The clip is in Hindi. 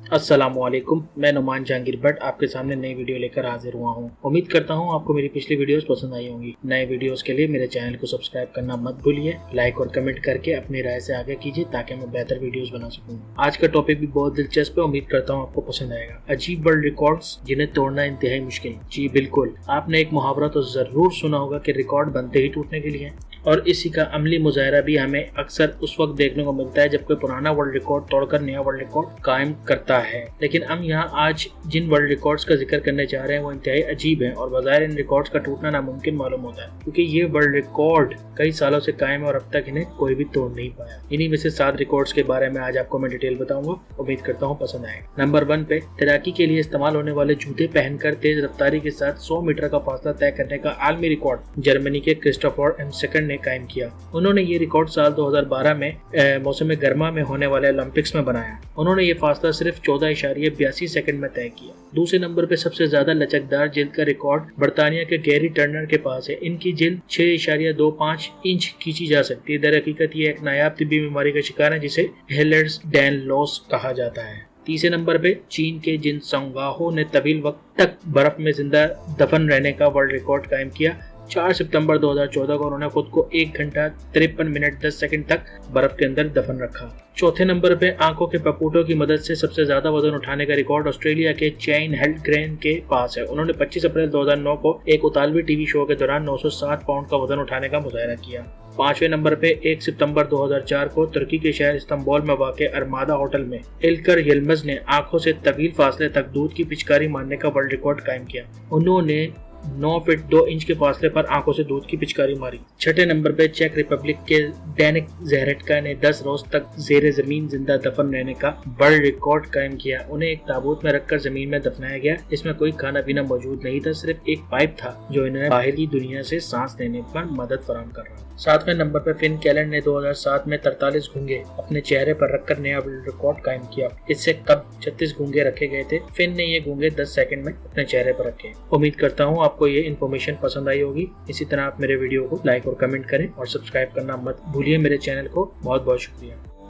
अस्सलामुअलैकुम, मैं नुमान जहांगीर भट्ट आपके सामने नई वीडियो लेकर हाजिर हुआ हूँ। उम्मीद करता हूँ आपको मेरी पिछली वीडियोस पसंद आई होंगी। नए वीडियोस के लिए मेरे चैनल को सब्सक्राइब करना मत भूलिए। लाइक और कमेंट करके अपनी राय से आगे कीजिए ताकि मैं बेहतर वीडियोस बना सकूँ। आज का टॉपिक भी बहुत दिलचस्प है, उम्मीद करता हूँ आपको पसंद आएगा। अजीब वर्ल्ड रिकॉर्ड्स जिन्हें तोड़ना इंतहाई मुश्किल। जी बिल्कुल, आपने एक मुहावरा तो जरूर सुना होगा कि रिकॉर्ड बनते ही टूटने के लिए, और इसी का अमली मुजाहरा भी हमें अक्सर उस वक्त देखने को मिलता है जब कोई पुराना वर्ल्ड रिकॉर्ड तोड़कर नया वर्ल्ड रिकॉर्ड कायम करता है। लेकिन हम यहाँ आज जिन वर्ल्ड रिकॉर्ड्स का जिक्र करने जा रहे हैं वो इंतहाई अजीब हैं और बाजार इन रिकॉर्ड्स का टूटना नामुमकिन मालूम होता है, क्योंकि ये वर्ल्ड रिकॉर्ड कई सालों से कायम है और अब तक इन्हें कोई भी तोड़ नहीं पाया। इन्हीं में से 7 रिकॉर्ड्स के बारे में आज आपको मैं डिटेल बताऊंगा। उम्मीद करता हूँ पसंद आएगा। नंबर 1 पे तैराकी के लिए इस्तेमाल होने वाले जूते पहनकर तेज रफ्तारी के साथ 100 मीटर का फासला तय करने का आलमी रिकॉर्ड जर्मनी के क्रिस्टोफर एम सेकंड ने कायम किया। उन्होंने ये रिकॉर्ड साल 2012 में मौसम गर्मा में होने वाले ओलंपिक्स में बनाया। उन्होंने ये फासला सिर्फ 14.82 सेकंड में तय किया। दूसरे नंबर पे सबसे ज्यादा लचकदार जिल्द का रिकॉर्ड बर्तानिया के गैरी टर्नर के पास है। इनकी जिल्द 6.25 इंच खींची जा सकती है। दर हकीकत ये एक नायाब तिब्बी बीमारी का शिकार है जिसे हेलर्स-डैनलोस कहा जाता है। तीसरे नंबर पे चीन के जिन संगाहो ने तवील वक्त तक बर्फ में जिंदा दफन रहने का वर्ल्ड रिकॉर्ड कायम किया। 4 सितंबर 2014 को उन्होंने खुद को 1 घंटा 53 मिनट 10 सेकंड तक बर्फ के अंदर दफन रखा। चौथे नंबर पे आंखों के पपूटों की मदद से सबसे ज्यादा वजन उठाने का रिकॉर्ड ऑस्ट्रेलिया के चैन हेल्डग्रेन के पास है। उन्होंने 25 अप्रैल 2009 को एक इतालवी टीवी शो के दौरान 907 पाउंड का वजन उठाने का मुजाहरा किया। 5वें नंबर पे 1 सितंबर 2004 को तुर्की के शहर इस्तांबुल में वाक़े अरमादा होटल में इल्कर यिल्मज ने आंखों से तवील फासले तक दूध की पिचकारी मारने का वर्ल्ड रिकॉर्ड कायम किया। उन्होंने 9 फीट 2 इंच के फासले पर आंखों से दूध की पिचकारी मारी। 6ठे नंबर पे चेक रिपब्लिक के डेनिक ज़ेहरेटका ने 10 रोज तक जेरे जमीन जिंदा दफन रहने का वर्ल्ड रिकॉर्ड कायम किया। उन्हें एक ताबूत में रखकर जमीन में दफनाया गया। इसमें कोई खाना पीना मौजूद नहीं था, सिर्फ एक पाइप था जो इन्हें बाहरी दुनिया से सांस लेने पर मदद फराहम कर रहा। 7वें नंबर पर फिन कैलन ने 2007 में 43 घूंगे अपने चेहरे पर रखकर नया वर्ल्ड रिकॉर्ड कायम किया। इससे कब 36 घूंगे रखे गए थे। फिन ने ये घूंगे 10 सेकंड में अपने चेहरे पर रखे। उम्मीद करता हूँ आपको ये इन्फॉर्मेशन पसंद आई होगी। इसी तरह आप मेरे वीडियो को लाइक और कमेंट करें और सब्सक्राइब करना मत भूलिए मेरे चैनल को। बहुत बहुत शुक्रिया।